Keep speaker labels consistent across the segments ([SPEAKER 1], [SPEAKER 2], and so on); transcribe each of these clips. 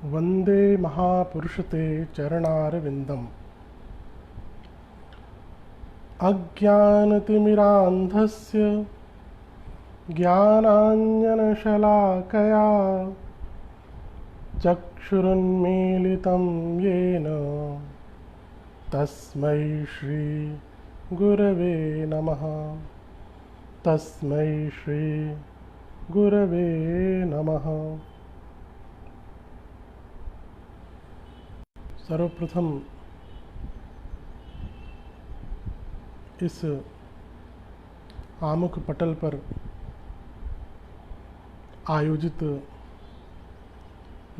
[SPEAKER 1] वंदे महापुरुष ते चरणारविंदम। अज्ञानतिमिरान्धस्य ज्ञानाञ्जनशलाकया चक्षुरुन्मीलितं येन तस्मै श्री गुरवे नमः। तस्मै श्री गुरवे नमः। सर्वप्रथम इस आमुख पटल पर आयोजित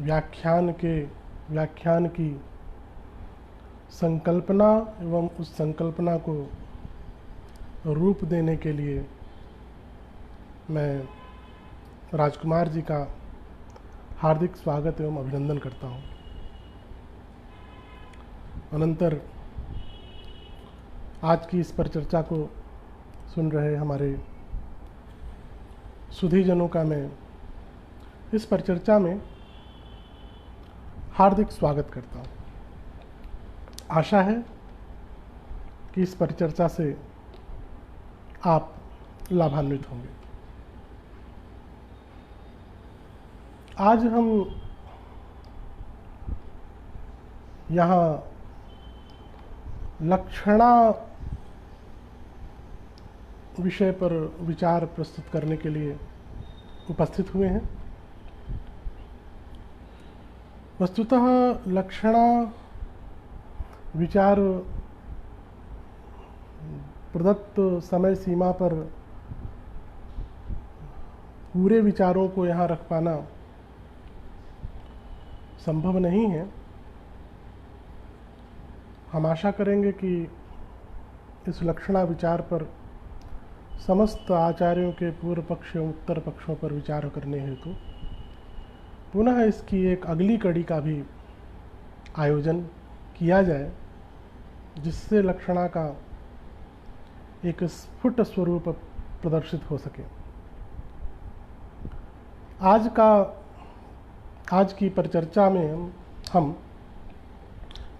[SPEAKER 1] व्याख्यान की संकल्पना एवं उस संकल्पना को रूप देने के लिए मैं राजकुमार जी का हार्दिक स्वागत एवं अभिनंदन करता हूँ। अनंतर आज की इस परिचर्चा को सुन रहे हमारे सुधीजनों का मैं इस परिचर्चा में हार्दिक स्वागत करता हूँ। आशा है कि इस परिचर्चा से आप लाभान्वित होंगे। आज हम यहाँ लक्षणा विषय पर विचार प्रस्तुत करने के लिए उपस्थित हुए हैं। वस्तुतः लक्षणा विचार प्रदत्त समय सीमा पर पूरे विचारों को यहाँ रख पाना संभव नहीं है। हम आशा करेंगे कि इस लक्षणा विचार पर समस्त आचार्यों के पूर्व पक्ष एवं उत्तर पक्षों पर विचार करने हेतु पुनः इसकी एक अगली कड़ी का भी आयोजन किया जाए, जिससे लक्षणा का एक स्फुट स्वरूप प्रदर्शित हो सके। आज की परिचर्चा में हम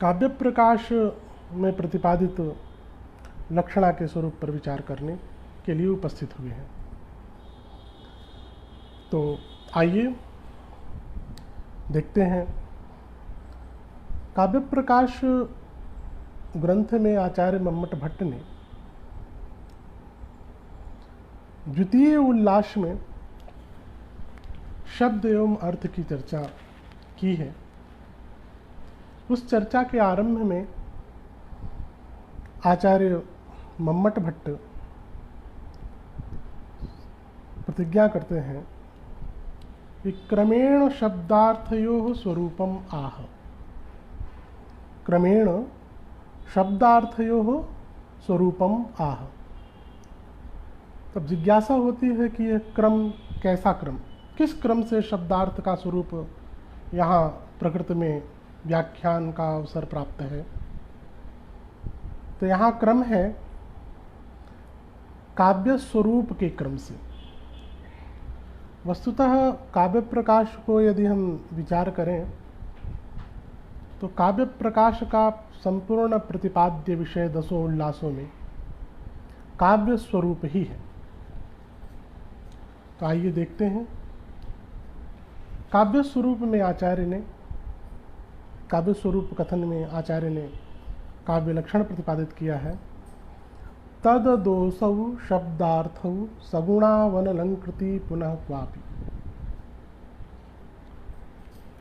[SPEAKER 1] काव्य प्रकाश में प्रतिपादित लक्षणा के स्वरूप पर विचार करने के लिए उपस्थित हुए हैं। तो आइए देखते हैं। काव्य प्रकाश ग्रंथ में आचार्य मम्मट भट्ट ने द्वितीय उल्लास में शब्द एवं अर्थ की चर्चा की है। उस चर्चा के आरंभ में आचार्य मम्मट भट्ट प्रतिज्ञा करते हैं कि क्रमेण शब्दार्थयोः स्वरूपम आह। क्रमेण शब्दार्थयोः स्वरूपम आह। तब जिज्ञासा होती है कि यह क्रम कैसा क्रम, किस क्रम से शब्दार्थ का स्वरूप यहाँ प्रकृति में व्याख्यान का अवसर प्राप्त है। तो यहाँ क्रम है काव्य स्वरूप के क्रम से। वस्तुतः काव्य प्रकाश को यदि हम विचार करें तो काव्य प्रकाश का संपूर्ण प्रतिपाद्य विषय दसों उल्लासों में काव्य स्वरूप ही है। तो आइए देखते हैं। काव्य स्वरूप में काव्य स्वरूप कथन में आचार्य ने काव्य लक्षण प्रतिपादित किया है। तद दोषौ शब्दार्थौ सगुणावनलंकृति पुनः क्वापि।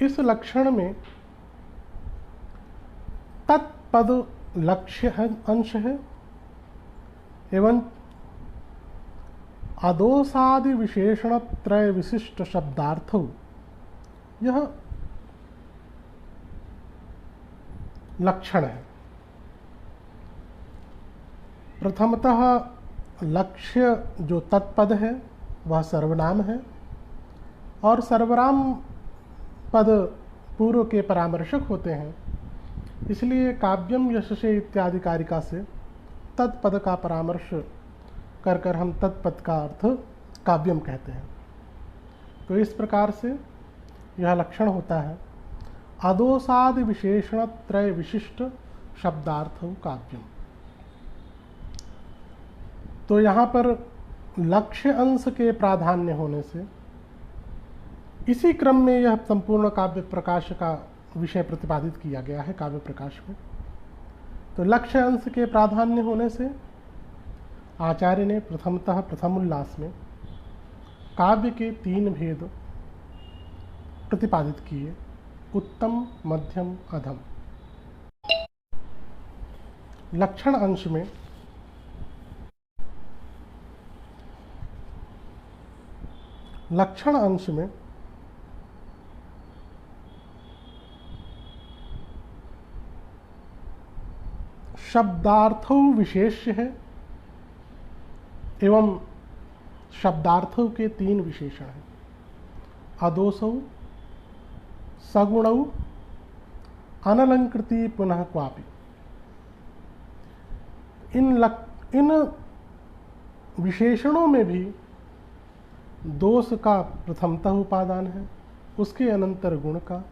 [SPEAKER 1] इस लक्षण में तत्पद लक्ष्य अंश है एवं अदोषादि विशेषण त्रय विशिष्ट शब्दार्थौ यह लक्षण है। प्रथमतः लक्ष्य जो तत्पद है वह सर्वनाम है और सर्वनाम पद पूर्व के परामर्शक होते हैं। इसलिए काव्यम यशसे इत्यादि कारिका से तत्पद का परामर्श कर हम तत्पद का अर्थ काव्यम कहते हैं। तो इस प्रकार से यह लक्षण होता है। अदोषादि विशेषण त्रय विशिष्ट शब्दार्थ काव्यम। तो यहाँ पर लक्ष्य अंश के प्राधान्य होने से इसी क्रम में यह संपूर्ण काव्य प्रकाश का विषय प्रतिपादित किया गया है काव्य प्रकाश में। तो लक्ष्य अंश के प्राधान्य होने से आचार्य ने प्रथमतः प्रथम उल्लास में काव्य के 3 भेद प्रतिपादित किए, उत्तम, मध्यम, अधम। लक्षण अंश में शब्दार्थों विशेष्य है एवं शब्दार्थों के 3 विशेषण हैं, अदोषौ, सगुणौ, अनलंकृति पुनः क्वापि। इन विशेषणों में भी दोष का प्रथमतः उपादान है, उसके अनंतर गुण का,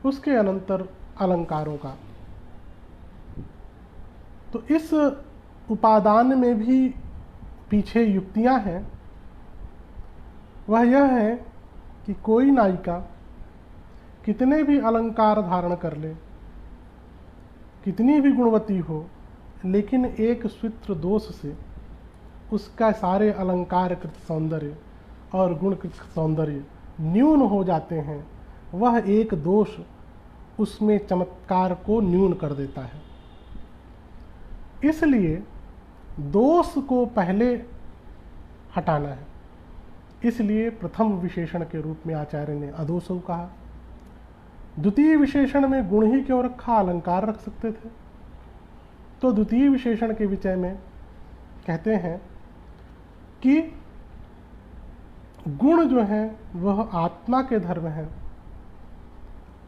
[SPEAKER 1] उसके अनंतर अलंकारों का। तो इस उपादान में भी पीछे युक्तियां हैं। वह यह है कि कोई नायिका कितने भी अलंकार धारण कर ले, कितनी भी गुणवती हो, लेकिन एक स्वित्र दोष से उसका सारे अलंकारकृत सौंदर्य और गुणकृत सौंदर्य न्यून हो जाते हैं। वह एक दोष उसमें चमत्कार को न्यून कर देता है। इसलिए दोष को पहले हटाना है। इसलिए प्रथम विशेषण के रूप में आचार्य ने अदोषौ कहा। द्वितीय विशेषण में गुण ही क्यों रखा, अलंकार रख सकते थे। तो द्वितीय विशेषण के विषय में कहते हैं कि गुण जो है वह आत्मा के धर्म है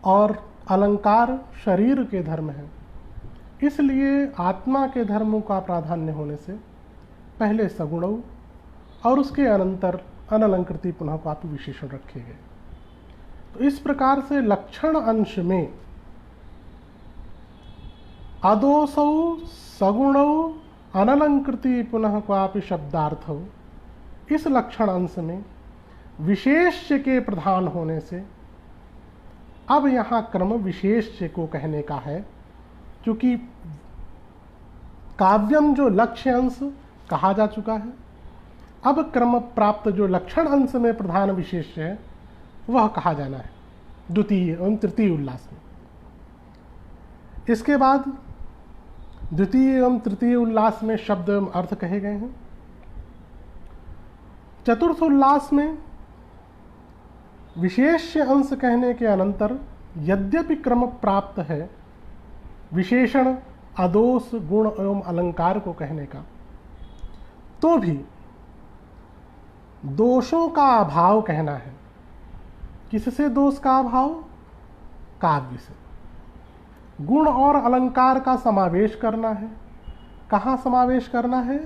[SPEAKER 1] और अलंकार शरीर के धर्म है। इसलिए आत्मा के धर्मों का प्राधान्य होने से पहले सगुणौ और उसके अनंतर अनलंकृति पुनः क्वापि विशेषण रखे गए। तो इस प्रकार से लक्षण अंश में अदोषौ, सगुणौ, अनलंकृति पुनः क्वापि शब्दार्थौ, इस लक्षण अंश में विशेष्य के प्रधान होने से अब यहाँ क्रम विशेष्य को कहने का है। क्योंकि काव्यम जो लक्ष्य अंश कहा जा चुका है, अब क्रम प्राप्त जो लक्षण अंश में प्रधान विशेष्य है वह कहा जाना है द्वितीय एवं तृतीय उल्लास में। इसके बाद द्वितीय एवं तृतीय उल्लास में शब्द एवं अर्थ कहे गए हैं। चतुर्थ उल्लास में विशेष्य अंश कहने के अनंतर यद्यपि क्रम प्राप्त है विशेषण, अदोष, गुण एवं अलंकार को कहने का, तो भी दोषों का अभाव कहना है। किससे दोष का अभाव? काव्य से। गुण और अलंकार का समावेश करना है। कहाँ समावेश करना है?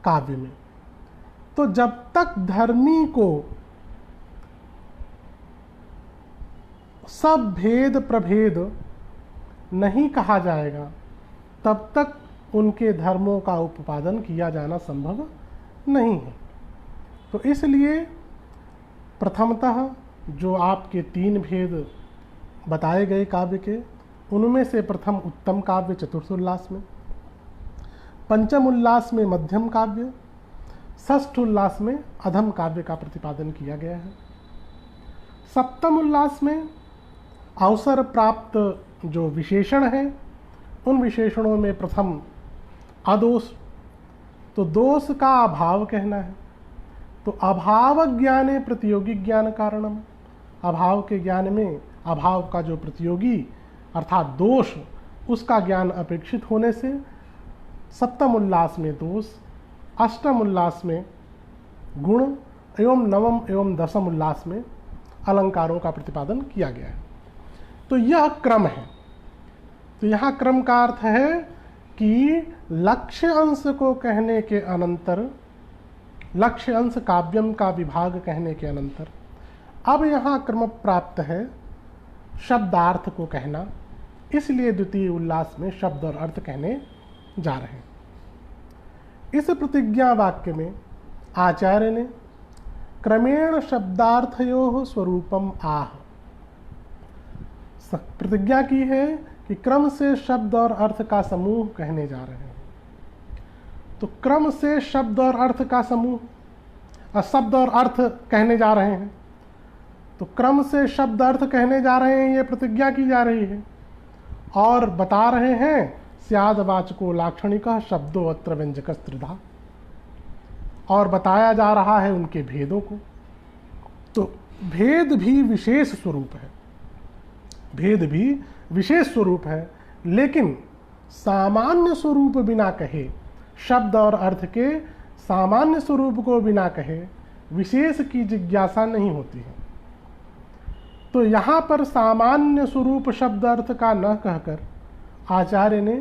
[SPEAKER 1] काव्य में। तो जब तक धर्मी को सब भेद प्रभेद नहीं कहा जाएगा तब तक उनके धर्मों का उपादन किया जाना संभव नहीं है। तो इसलिए प्रथमतः जो आपके 3 भेद बताए गए काव्य के, उनमें से प्रथम उत्तम काव्य चतुर्थ उल्लास में, पंचम उल्लास में मध्यम काव्य, षष्ठ उल्लास में अधम काव्य का प्रतिपादन किया गया है। सप्तम उल्लास में अवसर प्राप्त जो विशेषण हैं उन विशेषणों में प्रथम अदोष, तो दोष का अभाव कहना है। तो अभाव ज्ञाने प्रतियोगी ज्ञान कारणम, अभाव के ज्ञान में अभाव का जो प्रतियोगी अर्थात दोष, उसका ज्ञान अपेक्षित होने से सप्तम उल्लास में दोष, अष्टम उल्लास में गुण एवं नवम एवं दशम उल्लास में अलंकारों का प्रतिपादन किया गया है। तो यह क्रम है। तो यहाँ क्रम का अर्थ है कि लक्ष्य अंश को कहने के अनंतर, लक्ष्य अंश काव्यम का विभाग कहने के अनंतर अब यहाँ क्रम प्राप्त है शब्दार्थ को कहना, इसलिए द्वितीय उल्लास में शब्द और अर्थ कहने जा रहे हैं। इस प्रतिज्ञा वाक्य में आचार्य ने क्रमेण शब्दार्थयोः स्वरूपम आह, प्रतिज्ञा की है कि क्रम से शब्द और अर्थ का समूह कहने जा रहे हैं। तो क्रम से शब्द और अर्थ का समूह, शब्द और अर्थ कहने जा रहे हैं, तो क्रम से शब्द अर्थ कहने जा रहे हैं, ये प्रतिज्ञा की जा रही है। और बता रहे हैं स्यादवाचको लाक्षणिकः शब्दो अत्र व्यंजकस्त्रिधा, और बताया जा रहा है उनके भेदों को। तो भेद भी विशेष स्वरूप है, भेद भी विशेष स्वरूप है, लेकिन सामान्य स्वरूप बिना कहे, शब्द और अर्थ के सामान्य स्वरूप को बिना कहे विशेष की जिज्ञासा नहीं होती है। तो यहाँ पर सामान्य स्वरूप शब्द अर्थ का न कहकर आचार्य ने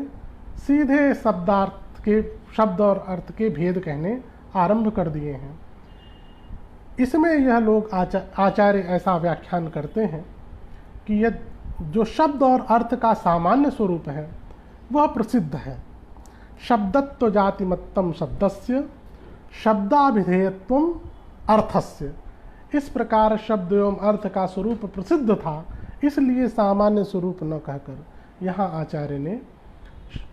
[SPEAKER 1] सीधे शब्दार्थ के, शब्द और अर्थ के भेद कहने आरंभ कर दिए हैं। इसमें यह लोग आचार्य ऐसा व्याख्यान करते हैं कि यह जो शब्द और अर्थ का सामान्य स्वरूप है वह प्रसिद्ध है। शब्दत्व जातिमत्तम शब्दस्य शब्दाभिधेयत्वम अर्थस्य, इस प्रकार शब्द एवं अर्थ का स्वरूप प्रसिद्ध था, इसलिए सामान्य स्वरूप न कहकर यहाँ आचार्य ने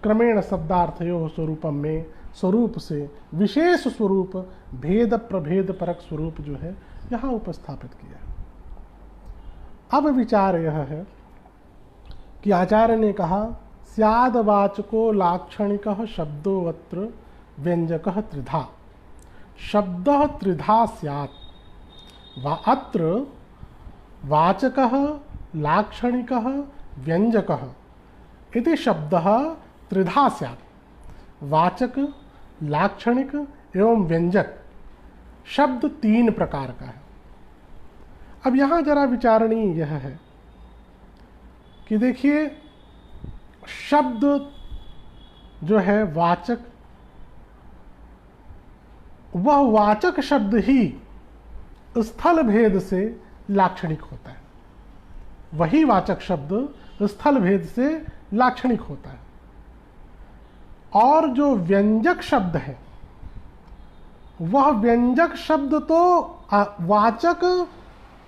[SPEAKER 1] क्रमेण शब्दार्थयोः स्वरूपम में स्वरूप से विशेष स्वरूप भेद प्रभेद परक स्वरूप जो है यहाँ उपस्थापित किया। अब विचार यह है कि आचार्य ने कहा स्यादवाचको लाक्षणिकः शब्दो अत्र व्यंजकः त्रिधा, शब्दः त्रिधा स्यात्, अत्र वाचकः लाक्षणिकः व्यंजकः इति शब्दः त्रिधा स्यात्। वाचक, लाक्षणिक एवं व्यंजक शब्द तीन प्रकार का है। अब यहाँ जरा विचारणीय यह है कि देखिए, शब्द जो है वाचक, वह वाचक शब्द ही स्थल भेद से लाक्षणिक होता है। वही वाचक शब्द स्थल भेद से लाक्षणिक होता है। और जो व्यंजक शब्द है, वह व्यंजक शब्द तो वाचक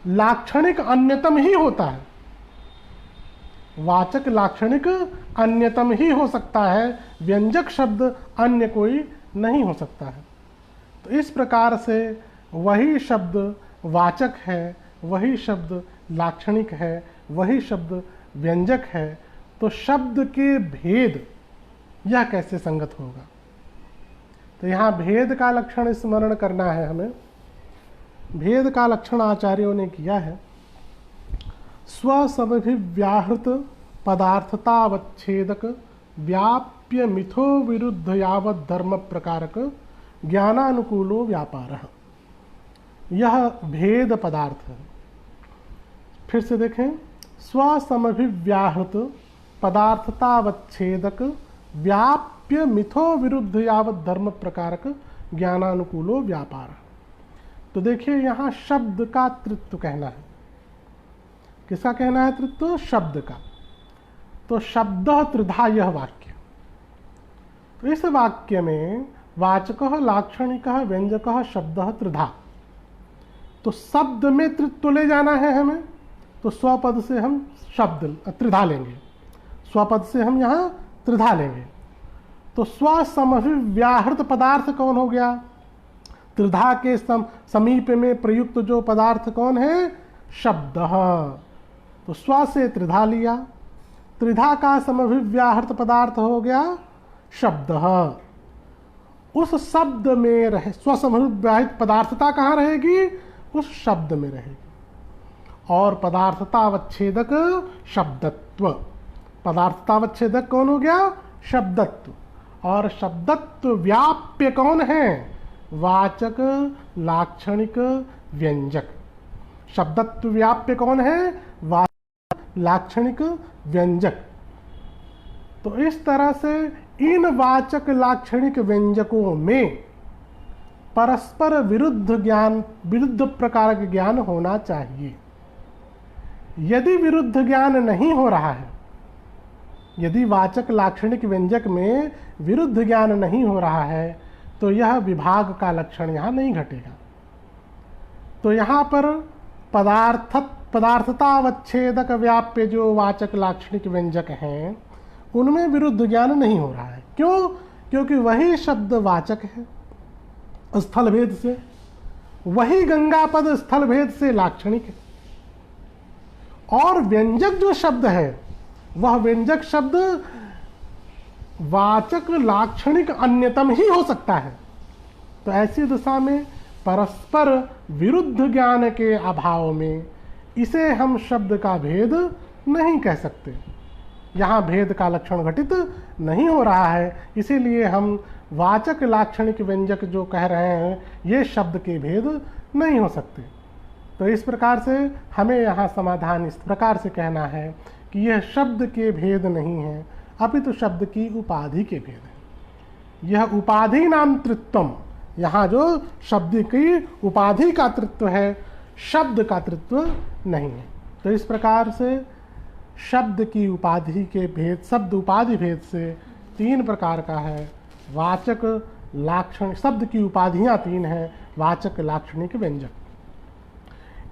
[SPEAKER 1] लाक्षणिक अन्यतम ही होता है। वाचक लाक्षणिक अन्यतम ही हो सकता है, व्यंजक शब्द अन्य कोई नहीं हो सकता है। तो इस प्रकार से वही शब्द वाचक है, वही शब्द लाक्षणिक है, वही शब्द व्यंजक है, तो शब्द के भेद यह कैसे संगत होगा। तो यहाँ भेद का लक्षण स्मरण करना है हमें। भेद का लक्षण आचार्यों ने किया है स्वसमभिव्याहृत पदार्थतावच्छेदक व्याप्य मिथो विरुद्ध यावत् धर्म प्रकारक ज्ञानानुकूलो व्यापारः, यह भेद पदार्थ है। फिर से देखें, स्वसमभिव्याहृत पदार्थतावच्छेदक व्याप्य मिथो विरुद्ध यावत् धर्म प्रकारक ज्ञानानुकूलो व्यापारः। तो देखिए, यहाँ शब्द का तृत्व कहना है। किसका कहना है तृत्व? शब्द का। तो शब्द त्रिधा यह वाक्य। तो इस वाक्य में वाचकः लाक्षणिकः व्यंजकः शब्दः त्रिधा। तो शब्द में तृत्व ले जाना है हमें, तो स्वपद से हम शब्द त्रिधा लेंगे, स्वपद से हम यहाँ त्रिधा लेंगे। तो स्वसमभिव्याहृत पदार्थ कौन हो गया? त्रिधा के समीप में प्रयुक्त जो पदार्थ कौन है? शब्द। तो स्व से त्रिधा लिया, त्रिधा का समभिव्याहृत पदार्थ हो गया शब्द। उस शब्द में रहे, स्वसमभिव्याहित पदार्थता कहाँ रहेगी? उस शब्द में रहेगी। और पदार्थतावच्छेदक शब्दत्व, पदार्थतावच्छेदक कौन हो गया? शब्दत्व। और शब्दत्व व्याप्य कौन है? वाचक लाक्षणिक व्यंजक। शब्दत्व व्याप्य कौन है? वाचक लाक्षणिक व्यंजक। तो इस तरह से इन वाचक लाक्षणिक व्यंजकों में परस्पर विरुद्ध ज्ञान, विरुद्ध प्रकार के ज्ञान होना चाहिए। यदि विरुद्ध ज्ञान नहीं हो रहा है, यदि वाचक लाक्षणिक व्यंजक में विरुद्ध ज्ञान नहीं हो रहा है, तो यह विभाग का लक्षण यहाँ नहीं घटेगा। तो यहाँ पर पदार्थतावच्छेदक व्याप्य जो वाचक लाक्षणिक व्यंजक हैं, उनमें विरुद्ध ज्ञान नहीं हो रहा है। क्यों? क्योंकि वही शब्द वाचक है स्थल भेद से, वही गंगा पद स्थल भेद से लाक्षणिक है, और व्यंजक जो शब्द है वह व्यंजक शब्द वाचक लाक्षणिक अन्यतम ही हो सकता है। तो ऐसी दशा में परस्पर विरुद्ध ज्ञान के अभाव में इसे हम शब्द का भेद नहीं कह सकते। यहाँ भेद का लक्षण घटित नहीं हो रहा है, इसीलिए हम वाचक लाक्षणिक व्यंजक जो कह रहे हैं ये शब्द के भेद नहीं हो सकते। तो इस प्रकार से हमें यहाँ समाधान इस प्रकार से कहना है कि यह शब्द के भेद नहीं है, अपितु शब्द की उपाधि के भेद है। यह उपाधि नाम तृत्वम, यहाँ जो शब्द की उपाधि का तृत्व है, शब्द का तृत्व नहीं है। तो इस प्रकार से शब्द की उपाधि के भेद, शब्द उपाधि भेद से 3 प्रकार का है। वाचक लाक्षण, शब्द की उपाधियां 3 हैं, वाचक लाक्षणिक व्यंजक।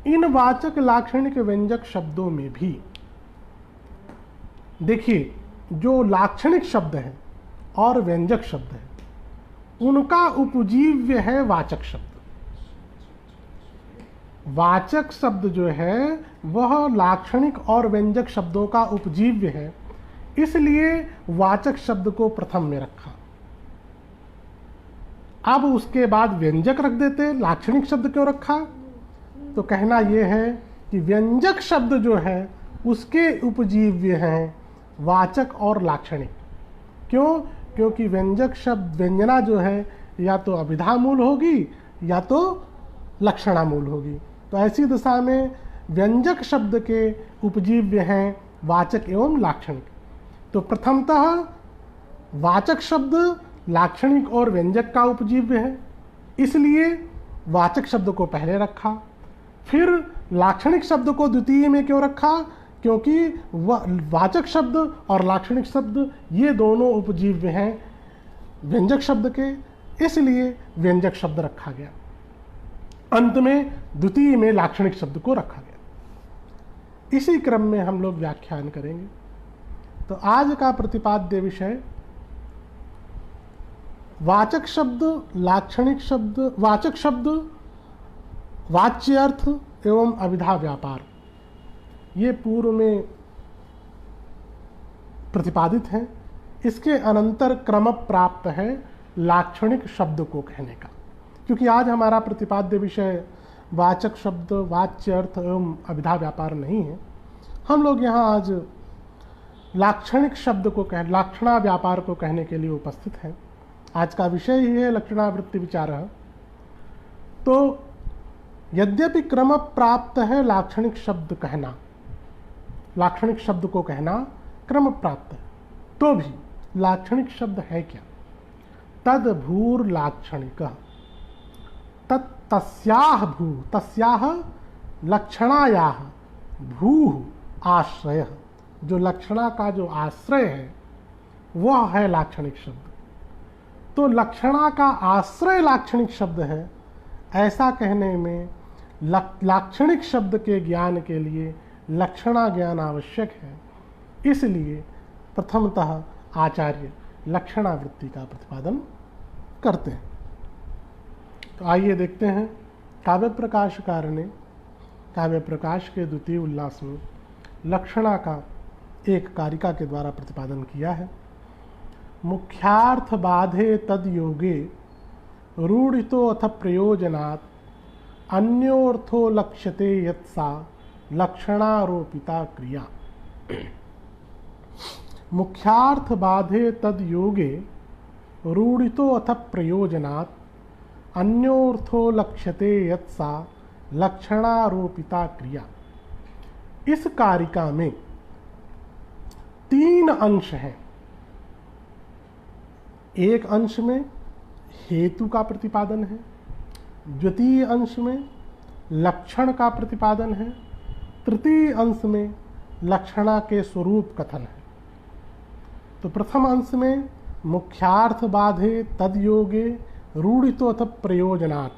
[SPEAKER 1] इन वाचक लाक्षणिक व्यंजक शब्दों में भी देखिए, जो लाक्षणिक शब्द है और व्यंजक शब्द है, उनका उपजीव्य है वाचक शब्द। वाचक शब्द जो है वह लाक्षणिक और व्यंजक शब्दों का उपजीव्य है, इसलिए वाचक शब्द को प्रथम में रखा। अब उसके बाद व्यंजक रख देते, लाक्षणिक शब्द क्यों रखा? तो कहना यह है कि व्यंजक शब्द जो है उसके उपजीव्य हैं वाचक और लाक्षणिक। क्यों? क्योंकि व्यंजक शब्द, व्यंजना जो है या तो अभिधा मूल होगी या तो लक्षणा मूल होगी। तो ऐसी दशा में व्यंजक शब्द के उपजीव्य हैं वाचक एवं लाक्षणिक। तो प्रथमतः वाचक शब्द लाक्षणिक और व्यंजक का उपजीव्य है, इसलिए वाचक शब्द को पहले रखा। फिर लाक्षणिक शब्द को द्वितीय में क्यों रखा? क्योंकि वाचक शब्द और लाक्षणिक शब्द ये दोनों उपजीव्य हैं व्यंजक शब्द के, इसलिए व्यंजक शब्द रखा गया। अंत में द्वितीय में लाक्षणिक शब्द को रखा गया। इसी क्रम में हम लोग व्याख्यान करेंगे। तो आज का प्रतिपाद्य विषय वाचक शब्द, लाक्षणिक शब्द, वाचक शब्द, वाच्य अर्थ एवं अभिधा व्यापार, ये पूर्व में प्रतिपादित हैं। इसके अनंतर क्रम प्राप्त है लाक्षणिक शब्द को कहने का। क्योंकि आज हमारा प्रतिपाद्य विषय वाचक शब्द, वाच्य अर्थ एवं अभिधा व्यापार नहीं है, हम लोग यहाँ आज लाक्षणिक शब्द को लक्षणा व्यापार को कहने के लिए उपस्थित हैं। आज का विषय ही है लक्षणावृत्ति विचारः। तो यद्यपि क्रम प्राप्त है लाक्षणिक शब्द कहना, लाक्षणिक शब्द को कहना क्रम प्राप्त है, तो भी लाक्षणिक शब्द है क्या? तद भूर लाक्षणिकः, तस्याह भू, तस्याह लक्षणायाह भूः आश्रय, जो लक्षणा का जो आश्रय है वह है लाक्षणिक शब्द। तो लक्षणा का आश्रय लाक्षणिक शब्द है, ऐसा कहने में लाक्षणिक शब्द के ज्ञान के लिए लक्षणा ज्ञान आवश्यक है। इसलिए प्रथमतः आचार्य लक्षणावृत्ति का प्रतिपादन करते हैं। तो आइए देखते हैं काव्य प्रकाशकार ने काव्य प्रकाश के द्वितीय उल्लास में लक्षणा का एक कारिका के द्वारा प्रतिपादन किया है। मुख्यार्थ बाधे तद योगे रूढ़ितो अथ प्रयोजनात् अन्योर्थो लक्ष्यते यत्सा लक्षणारोपिता क्रिया। मुख्यार्थ बाधे तद योगे रूढ़ितो अथ प्रयोजनात् अन्योर्थो लक्ष्यते यत्सा लक्षणारोपिता क्रिया। इस कारिका में 3 अंश हैं। एक अंश में हेतु का प्रतिपादन है, द्वितीय अंश में लक्षण का प्रतिपादन है, तृतीय अंश में लक्षणा के स्वरूप कथन है। तो प्रथम अंश में मुख्यार्थ बाधे तद योगे रूढ़ितो अथ प्रयोजनात्,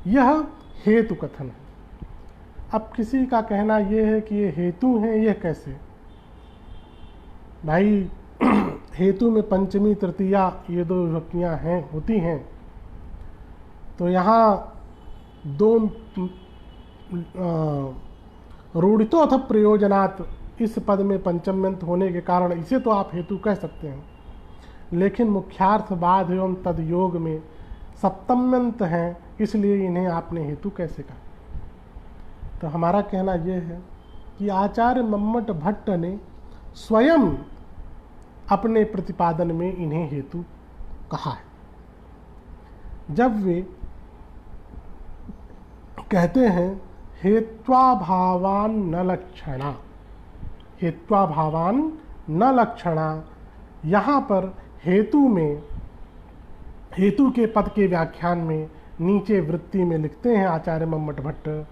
[SPEAKER 1] यह हेतु कथन है। अब किसी का कहना यह है कि ये हेतु हैं, यह कैसे? भाई हेतु में पंचमी तृतीया ये दो विभक्तियाँ हैं, होती हैं, तो यहाँ दो रूढ़ितो अथ प्रयोजनात् इस पद में पंचम्यंत होने के कारण इसे तो आप हेतु कह सकते हैं, लेकिन मुख्यार्थ बाध एवं तद योग में सप्तम्यंत हैं, इसलिए इन्हें आपने हेतु कैसे कहा? तो हमारा कहना यह है कि आचार्य मम्मट भट्ट ने स्वयं अपने प्रतिपादन में इन्हें हेतु कहा है। जब वे कहते हैं हेत्वाभावान न लक्षणा, हेत्वाभावान न लक्षणा, यहाँ पर हेतु में, हेतु के पद के व्याख्यान में नीचे वृत्ति में लिखते हैं आचार्य मम्मट भट्ट,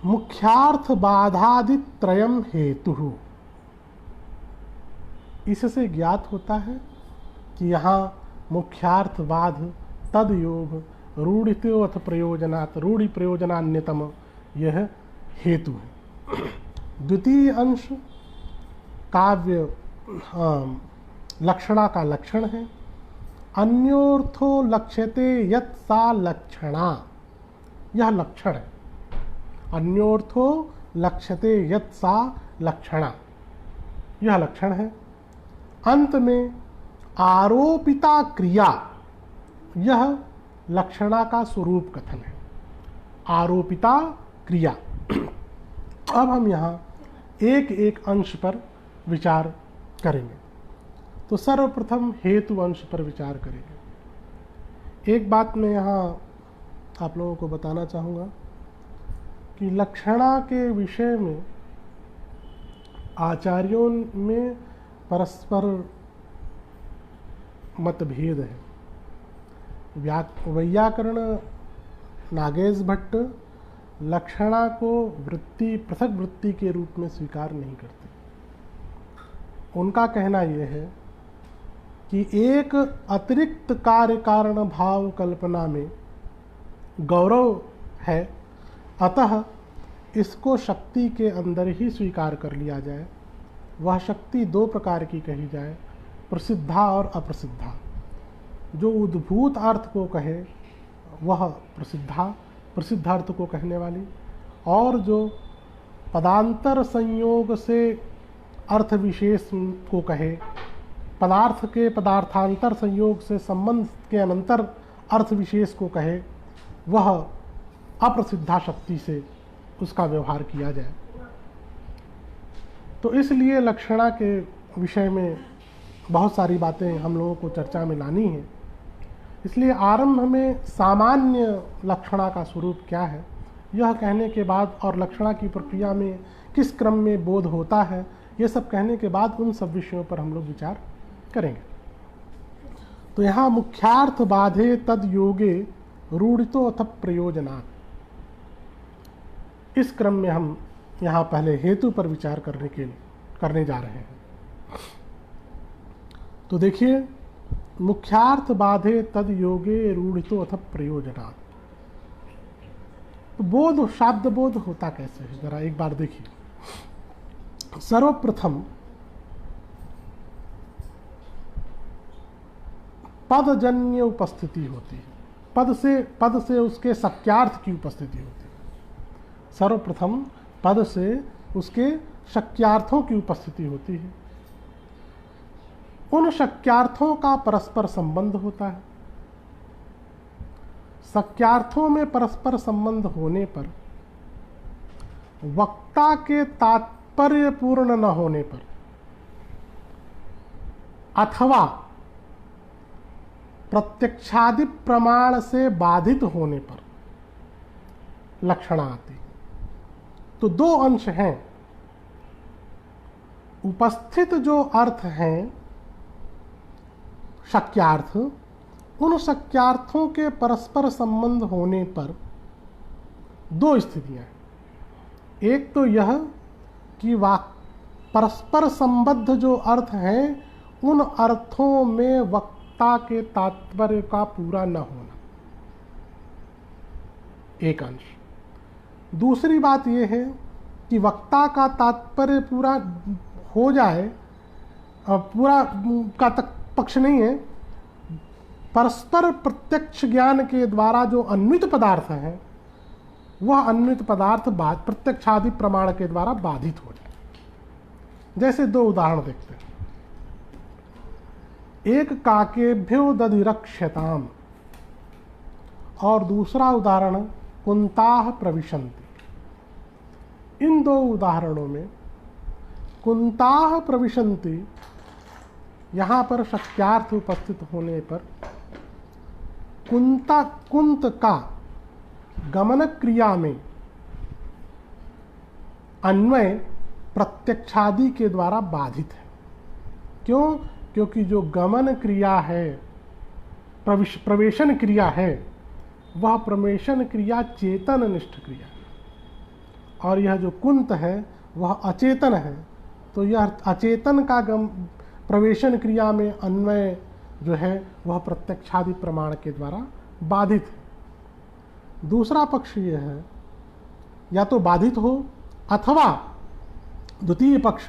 [SPEAKER 1] मुख्यार्थ बाधादित्रयम हेतु। इससे ज्ञात होता है कि यहाँ मुख्यार्थ बाध तद योग रूढ़ितो अथ प्रयोजनात्, रूढ़ि प्रयोजनान्यतम, यह हेतु है। द्वितीय अंश काव्य लक्षणा का लक्षण है। अन्योर्थो लक्ष्यते यत् सा लक्षणा, यह लक्षण है। अन्योर्थो लक्ष्यते यत् सा लक्षणा, यह लक्षण है। अंत में आरोपिता क्रिया, यह लक्षणा का स्वरूप कथन है। आरोपिता क्रिया। अब हम यहाँ एक एक अंश पर विचार करेंगे। तो सर्वप्रथम हेतु अंश पर विचार करेंगे। एक बात मैं यहाँ आप लोगों को बताना चाहूँगा कि लक्षणा के विषय में आचार्यों में परस्पर मतभेद है। वैयाकरण नागेश भट्ट लक्षणा को वृत्ति, पृथक वृत्ति के रूप में स्वीकार नहीं करते। उनका कहना यह है कि एक अतिरिक्त कार्य कारण भाव कल्पना में गौरव है, अतः इसको शक्ति के अंदर ही स्वीकार कर लिया जाए। वह शक्ति दो प्रकार की कही जाए, प्रसिद्धा और अप्रसिद्धा। जो उद्भूत अर्थ को कहे वह प्रसिद्धा, प्रसिद्ध अर्थ को कहने वाली, और जो पदांतर संयोग से अर्थ विशेष को कहे, पदार्थ के पदार्थांतर संयोग से संबंध के अनंतर अर्थ विशेष को कहे, वह अप्रसिद्धा शक्ति से उसका व्यवहार किया जाए। तो इसलिए लक्षणा के विषय में बहुत सारी बातें हम लोगों को चर्चा में लानी है। इसलिए आरंभ में सामान्य लक्षणा का स्वरूप क्या है यह कहने के बाद, और लक्षणा की प्रक्रिया में किस क्रम में बोध होता है, ये सब कहने के बाद उन सब विषयों पर हम लोग विचार करेंगे। तो यहाँ मुख्यार्थ बाधे तद योगे रूढ़ितो अथ प्रयोजनात्, इस क्रम में हम यहाँ पहले हेतु पर विचार करने जा रहे हैं। तो देखिए, मुख्यार्थ बाधे तद योगे रूढ़ितो अथ प्रयोजनात्। तो बोध, शाब्द बोध होता कैसे है, जरा एक बार देखिए। सर्वप्रथम पदजन्य उपस्थिति होती है, पद से उसके शक्यार्थ की उपस्थिति होती है। सर्वप्रथम पद से उसके शक्यार्थों की उपस्थिति होती है। उन शक्यार्थों का परस्पर संबंध होता है। शक्यार्थों में परस्पर संबंध होने पर, वक्ता के तात्पर्य पूर्ण न होने पर, अथवा प्रत्यक्षादि प्रमाण से बाधित होने पर लक्षणा आती। तो दो अंश हैं। उपस्थित जो अर्थ हैं शक्यार्थ, उन शक्यार्थों के परस्पर संबंध होने पर दो स्थितियां हैं। एक तो यह कि परस्पर संबद्ध जो अर्थ हैं उन अर्थों में वक्ता के तात्पर्य का पूरा न होना, एक अंश। दूसरी बात यह है कि वक्ता का तात्पर्य पूरा हो जाए, पूरा का पक्ष नहीं है, परस्पर प्रत्यक्ष ज्ञान के द्वारा जो अन्वित पदार्थ है वह अन्वित पदार्थ प्रत्यक्षादि प्रमाण के द्वारा बाधित हो जाए। जैसे दो उदाहरण देखते हैं। एक काकेभ्यो दधिरक्ष्यताम और दूसरा उदाहरण कुंताः प्रविशन्ति। इन दो उदाहरणों में कुंताः प्रविशन्ति यहाँ पर शक्यार्थ उपस्थित होने पर कुंत का गमन क्रिया में अन्वय प्रत्यक्षादि के द्वारा बाधित है। क्यों? क्योंकि जो गमन क्रिया है, प्रवेशन क्रिया है, वह प्रवेशन क्रिया चेतन निष्ठ क्रिया है और यह जो कुंत है वह अचेतन है। तो यह अचेतन का प्रवेशन क्रिया में अन्वय जो है वह प्रत्यक्षादि प्रमाण के द्वारा बाधित है। दूसरा पक्ष यह है, या तो बाधित हो अथवा द्वितीय पक्ष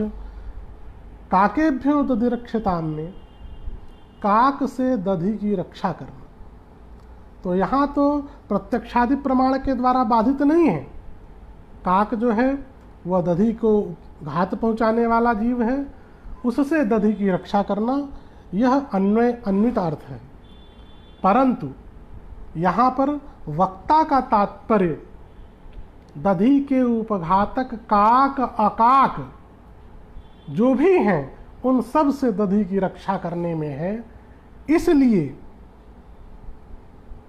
[SPEAKER 1] काकेभ्यो दधिरक्षताम में काक से दधि की रक्षा करना। तो यहाँ तो प्रत्यक्षादि प्रमाण के द्वारा बाधित नहीं है। काक जो है वह दधि को घात पहुँचाने वाला जीव है, उससे दधि की रक्षा करना यह अन्वित अर्थ है। परंतु यहाँ पर वक्ता का तात्पर्य दधि के उपघातक काक अकाक जो भी हैं उन सब से दधि की रक्षा करने में है। इसलिए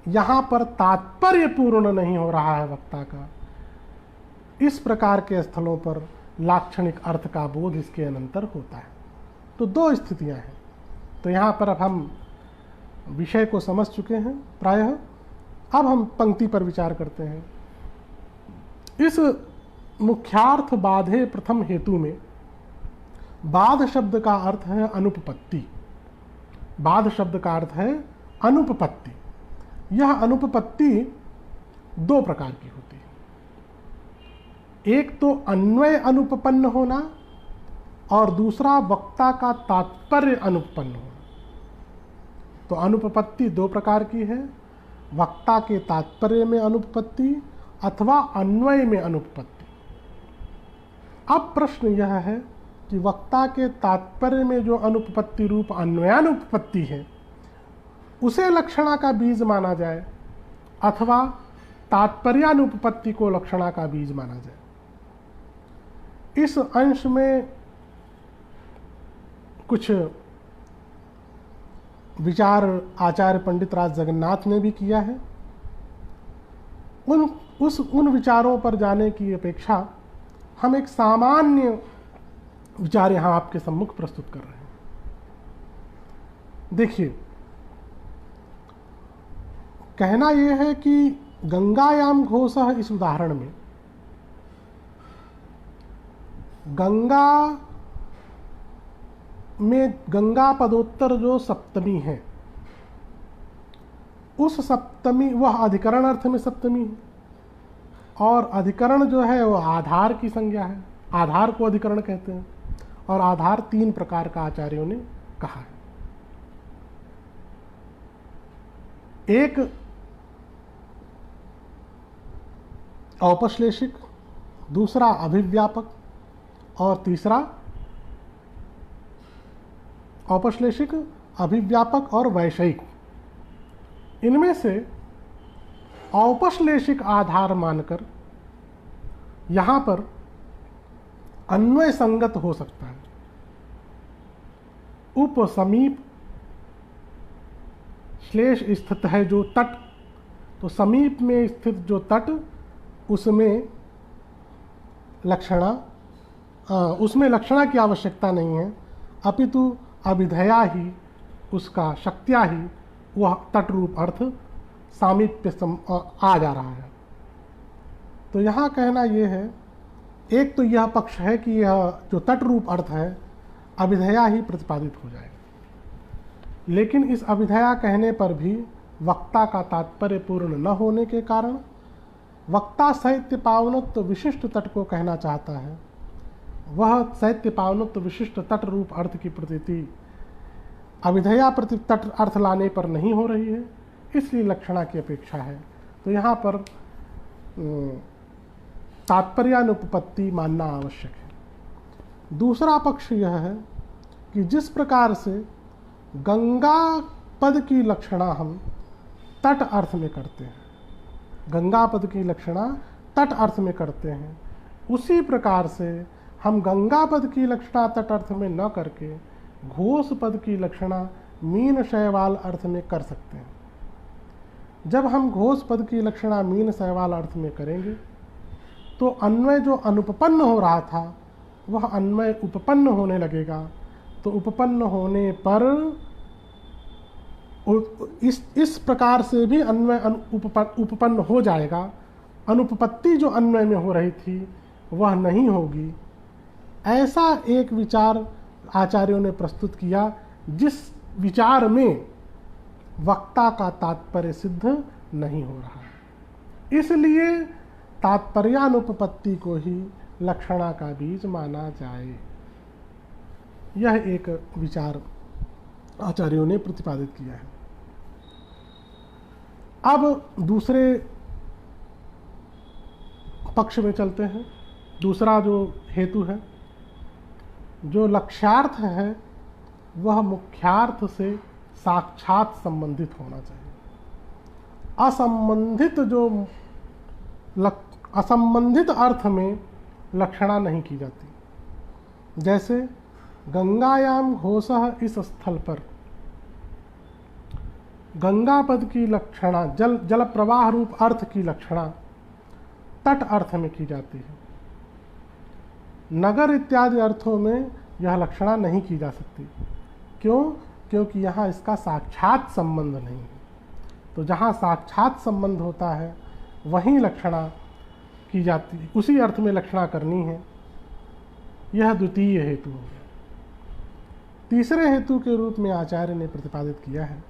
[SPEAKER 1] यहाँ पर तात्पर्य पूर्ण नहीं हो रहा है वक्ता का। इस प्रकार के स्थलों पर लाक्षणिक अर्थ का बोध इसके अनंतर होता है। तो दो स्थितियां हैं। तो यहाँ पर अब हम विषय को समझ चुके हैं प्रायः। अब हम पंक्ति पर विचार करते हैं। इस मुख्यार्थ बाधे प्रथम हेतु में बाध शब्द का अर्थ है अनुपपत्ति। बाध शब्द का अर्थ है अनुपपत्ति। यह अनुपपत्ति दो प्रकार की होती है। एक तो अन्वय अनुपपन्न होना और दूसरा वक्ता का तात्पर्य अनुपपन्न होना। तो अनुपपत्ति दो प्रकार की है, वक्ता के तात्पर्य में अनुपपत्ति अथवा अन्वय में अनुपपत्ति। अब प्रश्न यह है कि वक्ता के तात्पर्य में जो अनुपपत्ति रूप अन्वयानुपपत्ति है उसे लक्षणा का बीज माना जाए अथवा तात्पर्यानुपपत्ति को लक्षणा का बीज माना जाए। इस अंश में कुछ विचार आचार्य पंडित राज जगन्नाथ ने भी किया है। उन विचारों पर जाने की अपेक्षा हम एक सामान्य विचार यहाँ आपके सम्मुख प्रस्तुत कर रहे हैं। देखिए, कहना यह है कि गंगायाम घोषः इस उदाहरण में गंगा पदोत्तर जो सप्तमी है, उस सप्तमी वह अधिकरण अर्थ में सप्तमी है और अधिकरण जो है वह आधार की संज्ञा है। आधार को अधिकरण कहते हैं और आधार तीन प्रकार का आचार्यों ने कहा है। एक औपश्लेषिक, दूसरा अभिव्यापक और तीसरा औपश्लेषिक, अभिव्यापक और वैषयिक। इनमें से औपश्लेषिक आधार मानकर यहाँ पर अन्वय संगत हो सकता है। उप समीप श्लेष स्थित है जो तट, तो समीप में स्थित जो तट उसमें लक्षणा की आवश्यकता नहीं है, अपितु अभिधया ही उसका शक्तिया ही वह तट रूप अर्थ सामीप्य आ जा रहा है। तो यहाँ कहना यह है एक तो यह पक्ष है कि यह जो तट रूप अर्थ है अभिधेया ही प्रतिपादित हो जाएगा, लेकिन इस अभिधेया कहने पर भी वक्ता का तात्पर्य पूर्ण न होने के कारण वक्ता साहित्य पावनत्व विशिष्ट तट को कहना चाहता है। वह साहित्य पावनत्व विशिष्ट तट रूप अर्थ की प्रतीति अभिधेया प्रति तट अर्थ लाने पर नहीं हो रही है, इसलिए लक्षणा की अपेक्षा है। तो यहाँ पर तात्पर्यानुपपत्ति मानना आवश्यक है। दूसरा पक्ष यह है कि जिस प्रकार से गंगा पद की लक्षणा हम तट अर्थ में करते हैं, गंगा पद की लक्षणा तट अर्थ में करते हैं, उसी प्रकार से हम गंगा पद की लक्षणा तट अर्थ में न करके घोष पद की लक्षणा मीन शैवाल अर्थ में कर सकते हैं। जब हम घोष पद की लक्षणा मीन शैवाल अर्थ में करेंगे तो अन्वय जो अनुपपन्न हो रहा था वह अन्वय उपपन्न होने लगेगा। तो उपपन्न होने पर इस प्रकार से भी अन्वय उपपन्न हो जाएगा। अनुपपत्ति जो अन्वय में हो रही थी वह नहीं होगी। ऐसा एक विचार आचार्यों ने प्रस्तुत किया, जिस विचार में वक्ता का तात्पर्य सिद्ध नहीं हो रहा। इसलिए तात्पर्यानुपपत्ति को ही लक्षणा का बीज माना जाए। यह एक विचार आचार्यों ने प्रतिपादित किया है। अब दूसरे पक्ष में चलते हैं। दूसरा जो हेतु है, जो लक्ष्यार्थ है वह मुख्यार्थ से साक्षात संबंधित होना चाहिए। असंबंधित अर्थ में लक्षणा नहीं की जाती। जैसे गंगायाम घोषः इस स्थल पर गंगा पद की लक्षणा जल प्रवाह रूप अर्थ की लक्षणा तट अर्थ में की जाती है। नगर इत्यादि अर्थों में यह लक्षणा नहीं की जा सकती। क्यों? क्योंकि यहाँ इसका साक्षात संबंध नहीं है। तो जहाँ साक्षात संबंध होता है वहीं लक्षणा की जाती है, उसी अर्थ में लक्षणा करनी है। यह द्वितीय हेतु हो गया। तीसरे हेतु के रूप में आचार्य ने प्रतिपादित किया है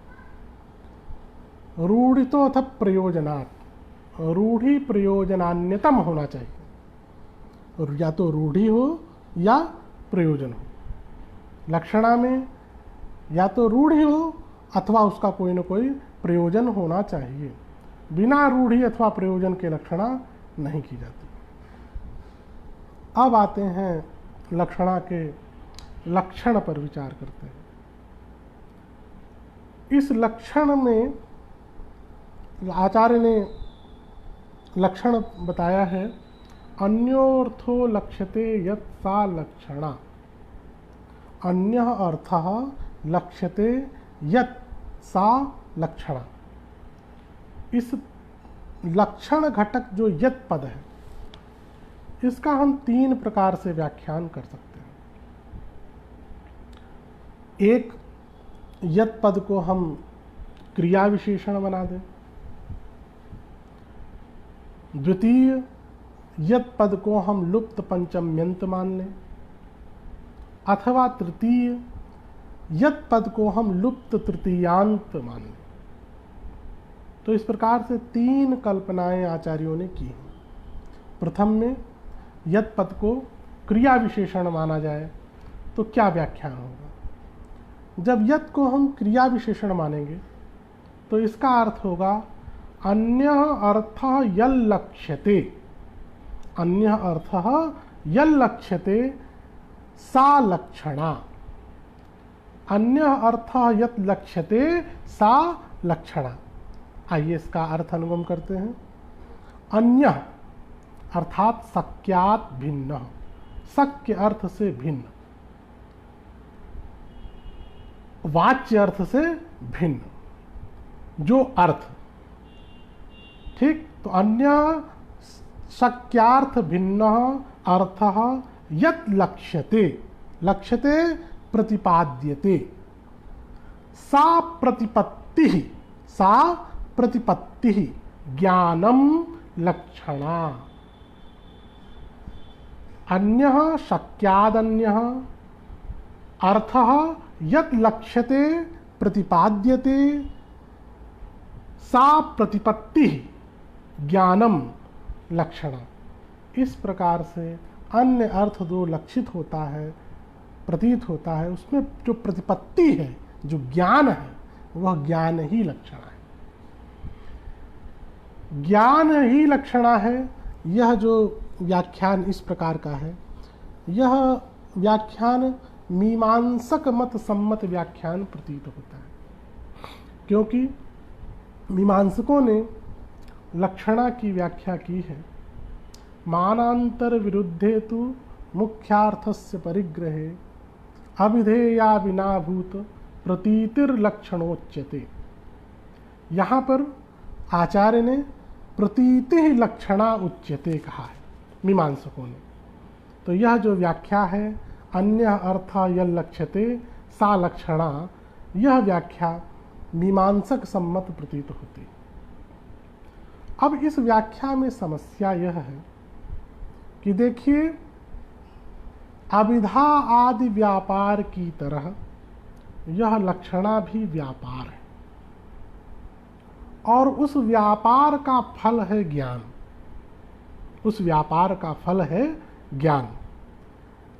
[SPEAKER 1] रूढ़ितोऽथ प्रयोजनात्, रूढ़ी प्रयोजनान्यतम होना चाहिए। और या तो रूढ़ी हो या प्रयोजन हो। लक्षणा में या तो रूढ़ी हो अथवा उसका कोई न कोई प्रयोजन होना चाहिए। बिना रूढ़ी अथवा प्रयोजन के लक्षणा नहीं की जाती। अब आते हैं लक्षणा के लक्षण पर विचार करते हैं। इस लक्षण में आचार्य ने लक्षण बताया है अन्योर्थो लक्ष्यते यत् सा लक्षणा, अन्यः अर्थः लक्ष्यते यत् सा लक्षणा। इस लक्षण घटक जो यत् पद है इसका हम तीन प्रकार से व्याख्यान कर सकते हैं। एक, यत् पद को हम क्रिया विशेषण बना दें। द्वितीय, यत् पद को हम लुप्त पंचम्यंत मान लें। अथवा तृतीय, यत् पद को हम लुप्त तृतीयांत मान लें। तो इस प्रकार से तीन कल्पनाएं आचार्यों ने की हैं। प्रथम में यत् पद को क्रिया विशेषण माना जाए तो क्या व्याख्यान होगा? जब यत् को हम क्रिया विशेषण मानेंगे तो इसका अर्थ होगा अन्य अर्थः यल्लक्ष्यते, अन्य अर्थः यल्लक्ष्यते सा लक्षणा, अन्य अर्थः यत् लक्ष्यते सा लक्षणा। आइए इसका अर्थ अनुगम करते हैं। अन्य अर्थात शक्यात भिन्न, शक्य अर्थ से भिन्न, वाच्य अर्थ से भिन्न जो अर्थ, ठीक। तो अन्य शक्यार्थ भिन्न अर्थः यत् लक्ष्यते, लक्ष्यते प्रतिपाद्यते, सा प्रतिपत्ति, सा प्रतिपत्ति ज्ञानम लक्षणा। अन्यः शक्यादन्यः अर्थः यत् लक्ष्यते प्रतिपाद्यते सा प्रतिपत्ति ज्ञानम लक्षणा। इस प्रकार से अन्य अर्थ जो लक्षित होता है, प्रतीत होता है, उसमें जो प्रतिपत्ति है, जो ज्ञान है, वह ज्ञान ही लक्षणा है। ज्ञान ही लक्षणा है। यह जो व्याख्यान इस प्रकार का है, यह व्याख्यान मीमांसक मत सम्मत व्याख्यान प्रतीत होता है, क्योंकि मीमांसकों ने लक्षणा की व्याख्या की है मानांतर विरुद्धे तु मुख्यार्थस्य परिग्रहे अविधेया विनाभूत प्रतीतिर्लक्षणोच्यते। यहाँ पर आचार्य ने प्रतीति ही लक्षणा उच्यते कहा है मीमांसकों ने। तो यह जो व्याख्या है अन्य अर्थ यल लक्ष्यते सा लक्षणा, यह व्याख्या मीमांसक सम्मत प्रतीत होती। अब इस व्याख्या में समस्या यह है कि देखिए, अविधा आदि व्यापार की तरह यह लक्षणा भी व्यापार है, और उस व्यापार का फल है ज्ञान। उस व्यापार का फल है ज्ञान।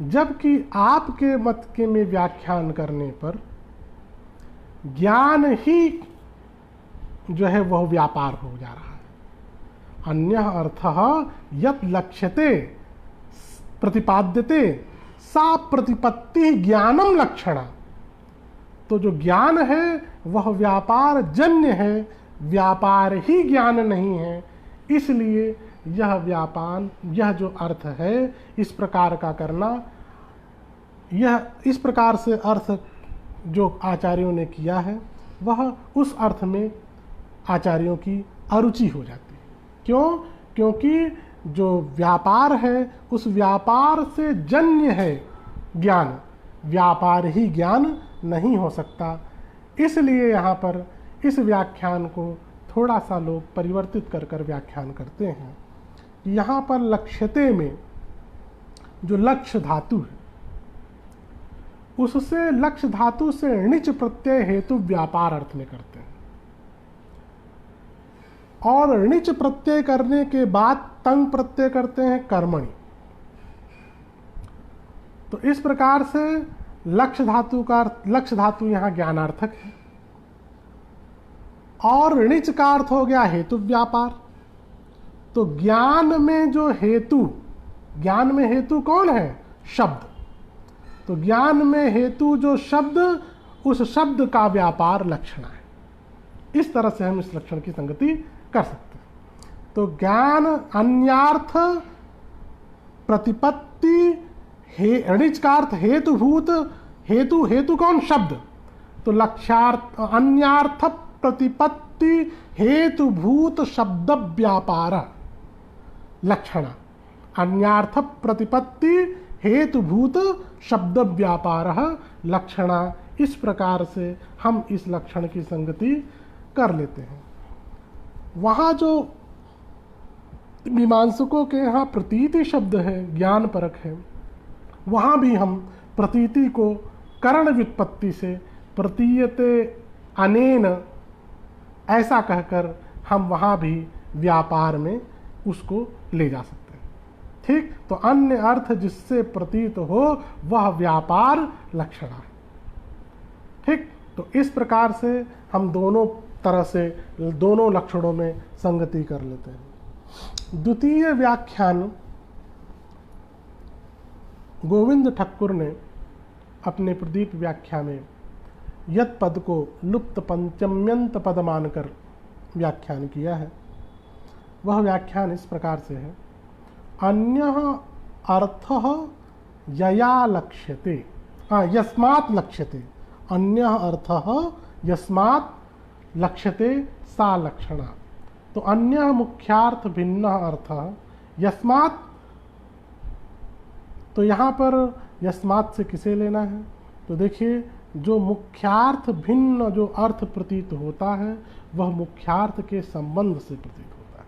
[SPEAKER 1] जबकि आपके मत के में व्याख्यान करने पर ज्ञान ही जो है वह व्यापार हो जा रहा है। अन्य अर्थः यत् लक्ष्यते प्रतिपाद्यते सा प्रतिपत्ति ज्ञानम लक्षणा। तो जो ज्ञान है वह व्यापार जन्य है, व्यापार ही ज्ञान नहीं है। इसलिए यह जो अर्थ है इस प्रकार का करना, यह इस प्रकार से अर्थ जो आचार्यों ने किया है वह उस अर्थ में आचार्यों की अरुचि हो जाती है। क्यों? क्योंकि जो व्यापार है उस व्यापार से जन्य है ज्ञान, व्यापार ही ज्ञान नहीं हो सकता। इसलिए यहाँ पर इस व्याख्यान को थोड़ा सा लोग परिवर्तित कर कर व्याख्यान करते हैं। यहाँ पर लक्ष्यते में जो लक्ष्य धातु है उससे लक्ष्य धातु से णिच प्रत्यय हेतु व्यापार अर्थ में करते हैं, और णिच प्रत्यय करने के बाद तंग प्रत्यय करते हैं कर्मणि। तो इस प्रकार से लक्ष्य धातु यहां ज्ञानार्थक है, और णिच का अर्थ हो गया हेतु व्यापार। तो ज्ञान में जो हेतु, ज्ञान में हेतु कौन है? शब्द। तो ज्ञान में हेतु जो शब्द, उस शब्द का व्यापार लक्षणा है। इस तरह से हम इस लक्षण की संगति कर सकते हैं। तो ज्ञान अन्यार्थ प्रतिपत्ति, णिच का अर्थ हेतुभूत, हेतु कौन? शब्द। तो लक्ष्यार्थ अन्यार्थ प्रतिपत्ति हेतुभूत शब्द व्यापार लक्षणा। अन्यार्थ प्रतिपत्ति हेतुभूत शब्द व्यापार लक्षणा। इस प्रकार से हम इस लक्षण की संगति कर लेते हैं। वहाँ जो मीमांसकों के यहाँ प्रतीति शब्द है, ज्ञान परक है, वहाँ भी हम प्रतीति को करण व्युत्पत्ति से प्रतीयते अनेन ऐसा कहकर हम वहाँ भी व्यापार में उसको ले जा सकते हैं। ठीक, तो अन्य अर्थ जिससे प्रतीत हो वह व्यापार लक्षणा है। ठीक, तो इस प्रकार से हम दोनों तरह से दोनों लक्षणों में संगति कर लेते हैं। द्वितीय व्याख्यान गोविंद ठाकुर ने अपने प्रदीप व्याख्या में यत पद को लुप्त पंचम्यंत पद मानकर व्याख्यान किया है। वह व्याख्यान इस प्रकार से है, अन्यः अर्थः यया लक्ष्यते, यस्मात् लक्ष्यते, अन्यः अर्थः यस्मात् लक्ष्यते सा लक्षणा। तो अन्य मुख्यार्थ भिन्न अर्थ यस्मात्, तो यहाँ पर यस्मात् से किसे लेना है? तो देखिए, जो मुख्यार्थ भिन्न जो अर्थ प्रतीत होता है वह मुख्यार्थ के संबंध से प्रतीत होता है।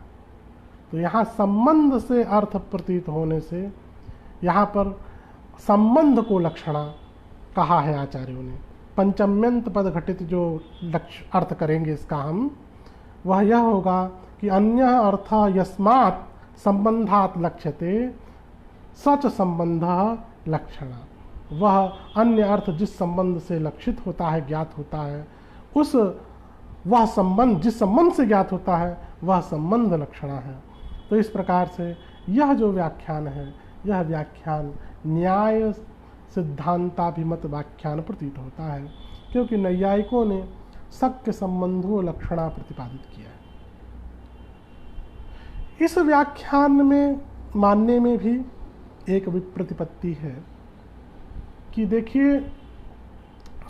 [SPEAKER 1] तो यहाँ संबंध से अर्थ प्रतीत होने से यहाँ पर संबंध को लक्षणा कहा है आचार्यों ने। पंचम्यंत पद घटित जो अर्थ करेंगे इसका हम, वह यह होगा कि अन्य अर्थ यस्मात् संबंधात लक्ष्यते सच संबंध लक्षणा। वह अन्य अर्थ जिस संबंध से लक्षित होता है, ज्ञात होता है, वह संबंध जिस संबंध से ज्ञात होता है वह संबंध लक्षणा है। तो इस प्रकार से यह जो व्याख्यान है, यह व्याख्यान न्याय सिद्धांताभिमत व्याख्यान प्रतीत होता है, क्योंकि नैयायिकों ने शक्य संबंधों लक्षणा प्रतिपादित किया है। इस व्याख्यान में मानने में भी एक प्रतिपत्ति है कि देखिए,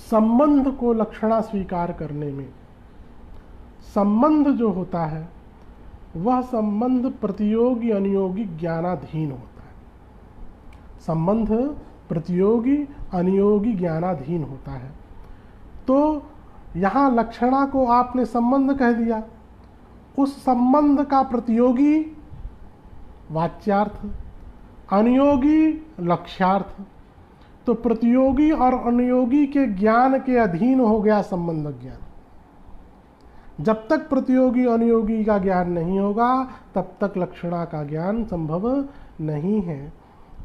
[SPEAKER 1] संबंध को लक्षणा स्वीकार करने में संबंध जो होता है वह संबंध प्रतियोगी अनियोगी ज्ञानाधीन होता है। संबंध प्रतियोगी अनियोगी ज्ञानाधीन होता है। तो यहाँ लक्षणा को आपने संबंध कह दिया, उस संबंध का प्रतियोगी वाच्यार्थ, अनियोगी लक्ष्यार्थ। तो प्रतियोगी और अनियोगी के ज्ञान के अधीन हो गया संबंध ज्ञान। जब तक प्रतियोगी अनियोगी का ज्ञान नहीं होगा तब तक लक्षणा का ज्ञान संभव नहीं है।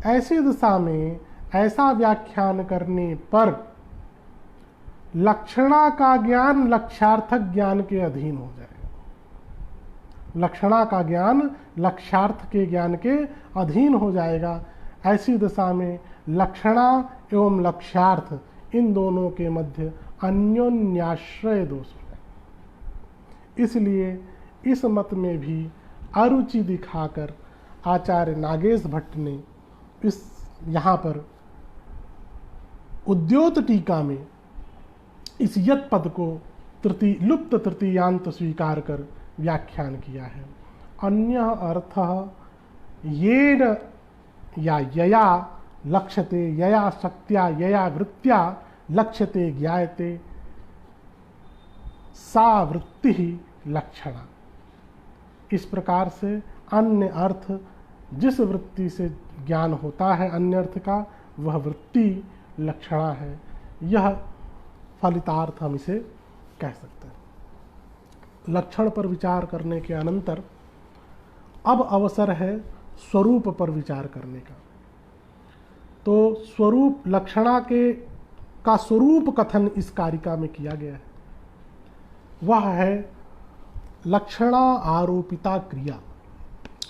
[SPEAKER 1] ऐसी दिशा में ऐसा व्याख्यान करने पर लक्षणा का ज्ञान लक्ष्यार्थक ज्ञान के अधीन हो जाएगा। लक्षणा का ज्ञान लक्ष्यार्थ के ज्ञान के अधीन हो जाएगा। ऐसी दिशा में लक्षणा एवं लक्ष्यार्थ इन दोनों के मध्य अन्योन्याश्रय दोष है। इसलिए इस मत में भी अरुचि दिखाकर आचार्य नागेश भट्ट ने इस यहाँ पर उद्योत टीका में इस यत पद को लुप्त तृतीयांत स्वीकार कर व्याख्यान किया है। अन्य अर्थ येन या यया लक्ष्यते, यया शक्त्या, यया वृत्त्या लक्ष्यते ज्ञायते सा वृत्ति ही लक्षणा। इस प्रकार से अन्य अर्थ जिस वृत्ति से ज्ञान होता है अन्य अर्थ का, वह वृत्ति लक्षणा है। यह फलितार्थ हम इसे कह सकते हैं। लक्षण पर विचार करने के अनंतर अब अवसर है स्वरूप पर विचार करने का। तो स्वरूप लक्षणा का स्वरूप कथन इस कारिका में किया गया है। वह है लक्षणा आरोपिता क्रिया।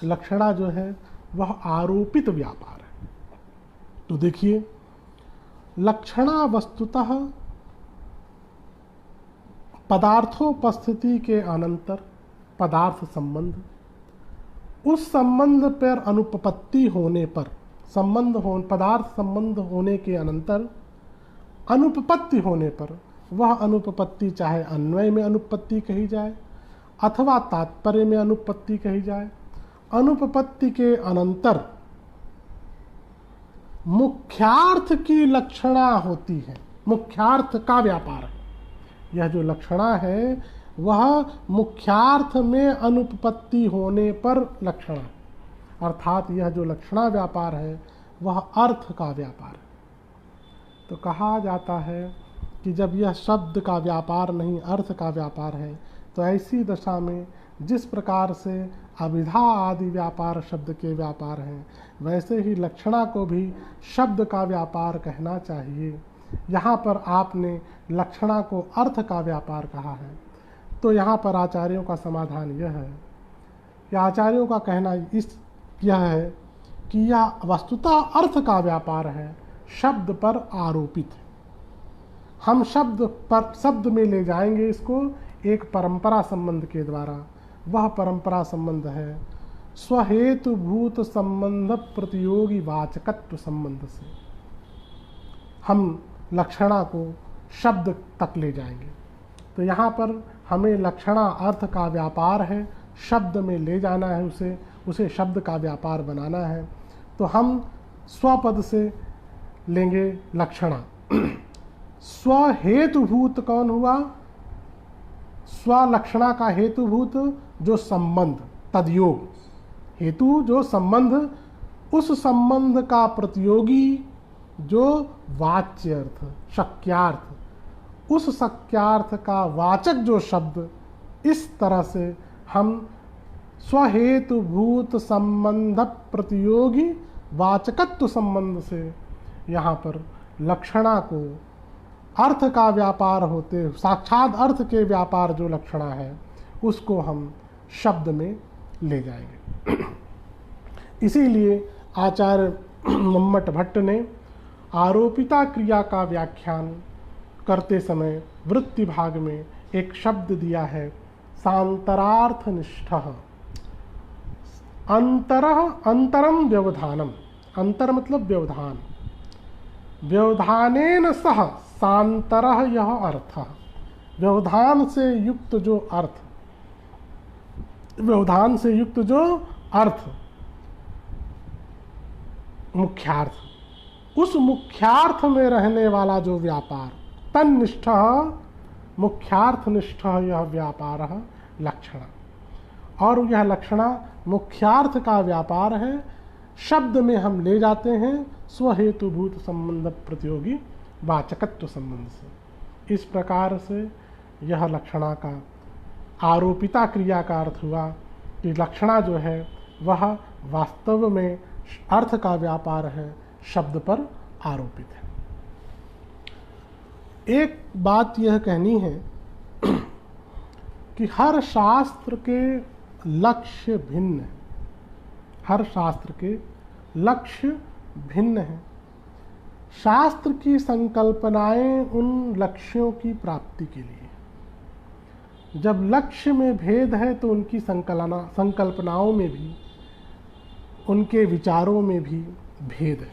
[SPEAKER 1] लक्षणा जो है वह आरोपित व्यापार है। तो देखिए, लक्षणा वस्तुतः पदार्थोपस्थिति के अनंतर पदार्थ संबंध, उस संबंध पर अनुपपत्ति होने पर पदार्थ संबंध होने के अनंतर अनुपपत्ति होने पर, वह अनुपपत्ति चाहे अन्वय में अनुपपत्ति कही जाए अथवा तात्पर्य में अनुपपत्ति कही जाए, अनुपपत्ति के अनंतर मुख्यार्थ की लक्षणा होती है। मुख्यार्थ का व्यापार है। यह जो लक्षणा है वह मुख्यार्थ में अनुपपत्ति होने पर लक्षणा, अर्थात यह जो लक्षणा व्यापार है वह अर्थ का व्यापार है। तो कहा जाता है कि जब यह शब्द का व्यापार नहीं अर्थ का व्यापार है, तो ऐसी दशा में जिस प्रकार से अभिधा आदि व्यापार शब्द के व्यापार हैं, वैसे ही लक्षणा को भी शब्द का व्यापार कहना चाहिए। यहाँ पर आपने लक्षणा को अर्थ का व्यापार कहा है। तो यहाँ पर आचार्यों का समाधान यह है कि आचार्यों का कहना यह है कि यह वस्तुतः अर्थ का व्यापार है, शब्द पर आरोपित है। हम शब्द में ले जाएंगे इसको एक परंपरा संबंध के द्वारा। वह परंपरा संबंध है स्वहेतुभूत संबंध प्रतियोगी वाचकत्व संबंध से। हम लक्षणा को शब्द तक ले जाएंगे। तो यहाँ पर हमें लक्षणा अर्थ का व्यापार है, शब्द में ले जाना है, उसे शब्द का व्यापार बनाना है। तो हम स्वपद से लेंगे लक्षणा। स्वहेतुभूत कौन हुआ? स्वलक्षणा का हेतुभूत जो संबंध, तदयोग। हेतु जो संबंध, उस संबंध का प्रतियोगी जो वाच्य अर्थ, शक्यार्थ, उस शक्यार्थ का वाचक जो शब्द, इस तरह से हम स्वहेतुभूत संबंध प्रतियोगी वाचकत्व संबंध से यहाँ पर लक्षणा को अर्थ का व्यापार होते, साक्षात अर्थ के व्यापार जो लक्षणा है उसको हम शब्द में ले जाएंगे। इसीलिए आचार्य मम्मट भट्ट ने आरोपिता क्रिया का व्याख्यान करते समय वृत्ति भाग में एक शब्द दिया है, सांतरार्थ निष्ठः। अंतरम व्यवधानम, अंतर मतलब व्यवधान, व्यवधानेन सह सांतरः यह अर्थः। व्यवधान से युक्त जो अर्थ, व्यवधान से युक्त जो अर्थ मुख्यार्थ, उस मुख्यार्थ में रहने वाला जो व्यापार, तन्निष्ठ मुख्यार्थ निष्ठ यह व्यापार लक्षणा, और यह लक्षणा मुख्यार्थ का व्यापार है, शब्द में हम ले जाते हैं स्वहेतुभूत संबंध प्रतियोगी वाचकत्व संबंध से। इस प्रकार से यह लक्षणा का आरोपिता क्रिया का अर्थ हुआ कि लक्षणा जो है वह वास्तव में अर्थ का व्यापार है, शब्द पर आरोपित है। एक बात यह कहनी है कि हर शास्त्र के लक्ष्य भिन्न है, हर शास्त्र के लक्ष्य भिन्न है। शास्त्र की संकल्पनाएं उन लक्ष्यों की प्राप्ति के लिए, जब लक्ष्य में भेद है तो उनकी संकल्पनाओं में भी, उनके विचारों में भी भेद है।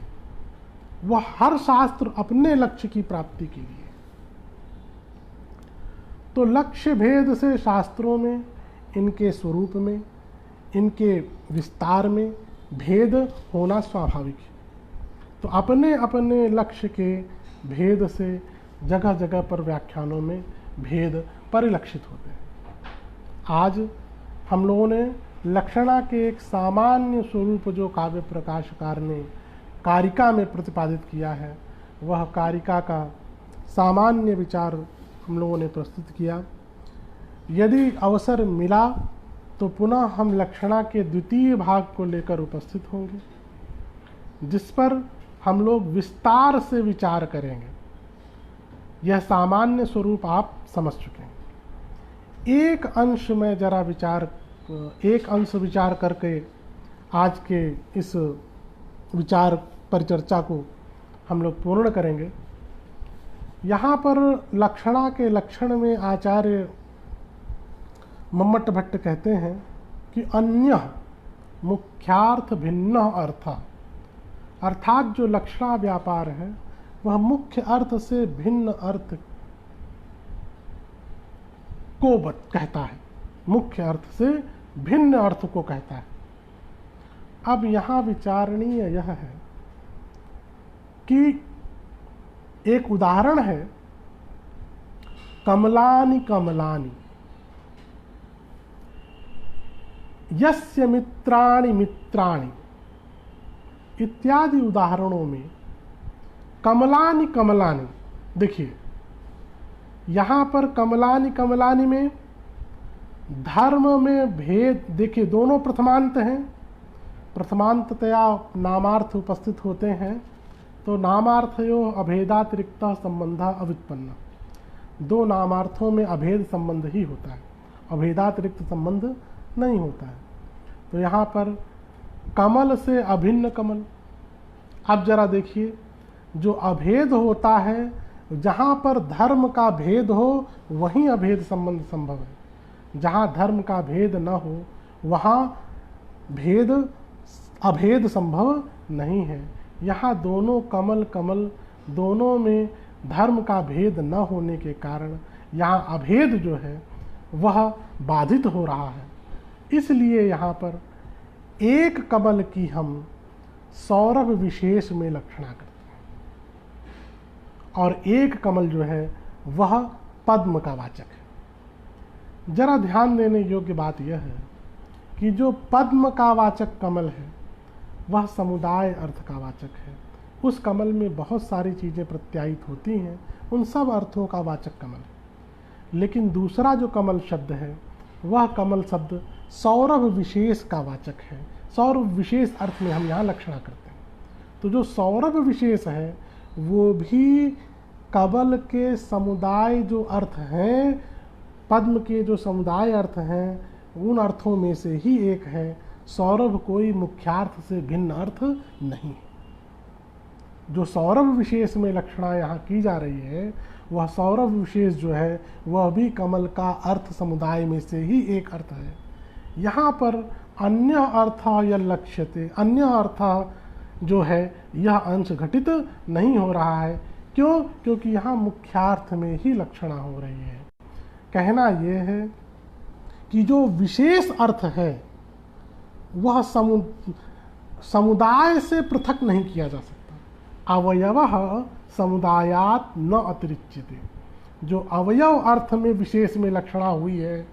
[SPEAKER 1] वह हर शास्त्र अपने लक्ष्य की प्राप्ति के लिए, तो लक्ष्य भेद से शास्त्रों में, इनके स्वरूप में, इनके विस्तार में भेद होना स्वाभाविक है। तो अपने अपने लक्ष्य के भेद से जगह जगह पर व्याख्यानों में भेद परिलक्षित होते हैं। आज हम लोगों ने लक्षणा के एक सामान्य स्वरूप जो काव्य प्रकाशकार ने कारिका में प्रतिपादित किया है, वह कारिका का सामान्य विचार हम लोगों ने प्रस्तुत किया। यदि अवसर मिला तो पुनः हम लक्षणा के द्वितीय भाग को लेकर उपस्थित होंगे, जिस पर हम लोग विस्तार से विचार करेंगे। यह सामान्य स्वरूप आप समझ चुके हैं। एक अंश में जरा एक अंश विचार करके आज के इस विचार परिचर्चा को हम लोग पूर्ण करेंगे। यहाँ पर लक्षणा के लक्षण में आचार्य मम्मट भट्ट कहते हैं कि अन्य मुख्यार्थ भिन्न अर्थ, अर्थात जो लक्षणा व्यापार है वह मुख्य अर्थ से भिन्न अर्थ को कहता है, मुख्य अर्थ से भिन्न अर्थ को कहता है। अब यहाँ विचारणीय यह है कि एक उदाहरण है, कमलानि कमलानि यस्य मित्राणि मित्राणि इत्यादि उदाहरणों में कमलानि कमलानि, देखिए यहाँ पर कमलानि कमलानि में धर्म में भेद, देखिए दोनों प्रथमांत हैं, प्रथमांततया नामार्थ उपस्थित होते हैं, तो नामार्थयो अभेदातिरिक्त संबंध अव्युत्पन्न, दो नामार्थों में अभेद संबंध ही होता है, अभेदातिरिक्त संबंध नहीं होता है। तो यहाँ पर कमल से अभिन्न कमल, अब जरा देखिए, जो अभेद होता है, जहाँ पर धर्म का भेद हो वहीं अभेद संबंध संभव है, जहाँ धर्म का भेद न हो वहाँ भेद अभेद संभव नहीं है। यहाँ दोनों कमल कमल, दोनों में धर्म का भेद न होने के कारण यहाँ अभेद जो है वह बाधित हो रहा है। इसलिए यहाँ पर एक कमल की हम सौरभ विशेष में लक्षणा करते हैं, और एक कमल जो है वह पद्म का वाचक है। जरा ध्यान देने योग्य बात यह है कि जो पद्म का वाचक कमल है वह समुदाय अर्थ का वाचक है। उस कमल में बहुत सारी चीज़ें प्रत्यायित होती हैं, उन सब अर्थों का वाचक कमल है। लेकिन दूसरा जो कमल शब्द है वह कमल शब्द सौरभ विशेष का वाचक है। सौरभ विशेष अर्थ में हम यहाँ लक्षणा करते हैं। तो जो सौरभ विशेष है वो भी कमल के समुदाय जो अर्थ हैं, पद्म के जो समुदाय अर्थ हैं, उन अर्थों में से ही एक है। सौरभ कोई मुख्यार्थ से भिन्न अर्थ नहीं है। जो सौरभ विशेष में लक्षणा यहाँ की जा रही है वह सौरभ विशेष जो है वह भी कमल का अर्थ समुदाय में से ही एक अर्थ है। यहाँ पर अन्य अर्थ या लक्ष्यते, अन्य अर्थ जो है यह अंश घटित नहीं हो रहा है। क्यों? क्योंकि यहाँ मुख्यार्थ में ही लक्षणा हो रही है। कहना यह है कि जो विशेष अर्थ है वह समुदाय से पृथक नहीं किया जा सकता। अवयवः समुदायात् न अतिरिच्यते। जो अवयव अर्थ में विशेष में लक्षणा हुई है,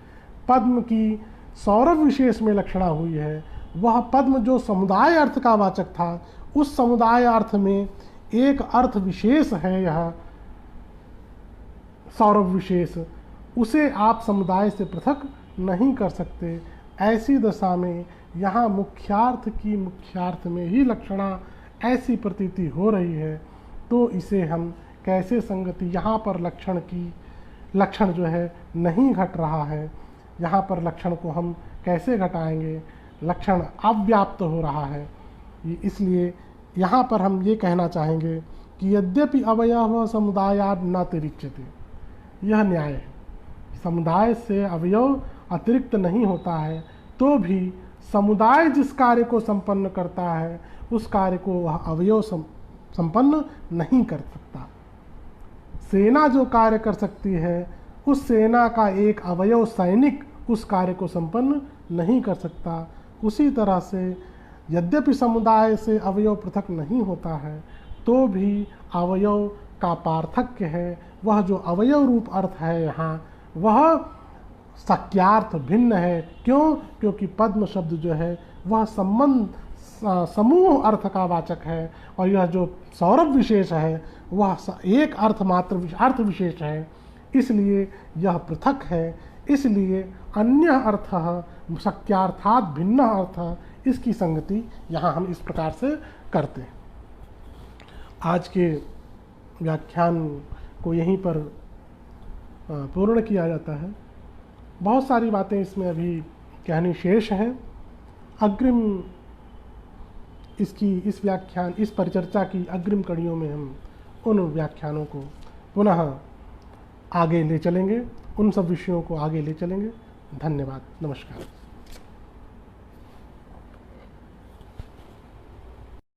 [SPEAKER 1] पद्म की सौरभ विशेष में लक्षणा हुई है, वह पद्म जो समुदाय अर्थ का वाचक था उस समुदाय अर्थ में एक अर्थ विशेष है, यह सौरभ विशेष, उसे आप समुदाय से पृथक नहीं कर सकते। ऐसी दशा में यहाँ मुख्यार्थ की मुख्यार्थ में ही लक्षणा ऐसी प्रतीति हो रही है, तो इसे हम कैसे संगति, यहाँ पर लक्षण जो है नहीं घट रहा है, यहाँ पर लक्षण को हम कैसे घटाएंगे? लक्षण अव्याप्त हो रहा है। इसलिए यहाँ पर हम ये कहना चाहेंगे कि यद्यपि अवयव समुदायात् न अतिरिच्यते, यह न्याय है। समुदाय से अवयव अतिरिक्त नहीं होता है, तो भी समुदाय जिस कार्य को संपन्न करता है उस कार्य को वह अवयव संपन्न नहीं कर सकता। सेना जो कार्य कर सकती है उस सेना का एक अवयव सैनिक उस कार्य को संपन्न नहीं कर सकता। उसी तरह से यद्यपि समुदाय से अवयव पृथक नहीं होता है, तो भी अवयव का पार्थक्य है। वह जो अवयव रूप अर्थ है यहाँ वह शक्यार्थ भिन्न है। क्यों? क्योंकि पद्म शब्द जो है वह संबंध समूह अर्थ का वाचक है, और यह जो सौरभ विशेष है वह एक अर्थ मात्र अर्थ विशेष है, इसलिए यह पृथक है। इसलिए अन्य अर्थ शक्यार्थात् भिन्न अर्थ, इसकी संगति यहाँ हम इस प्रकार से करते हैं। आज के व्याख्यान को यहीं पर पूर्ण किया जाता है। बहुत सारी बातें इसमें अभी कहनी शेष हैं। अग्रिम इस व्याख्यान, इस परिचर्चा की अग्रिम कड़ियों में हम उन व्याख्यानों को पुनः आगे ले चलेंगे, उन सब विषयों को आगे ले चलेंगे। धन्यवाद, नमस्कार।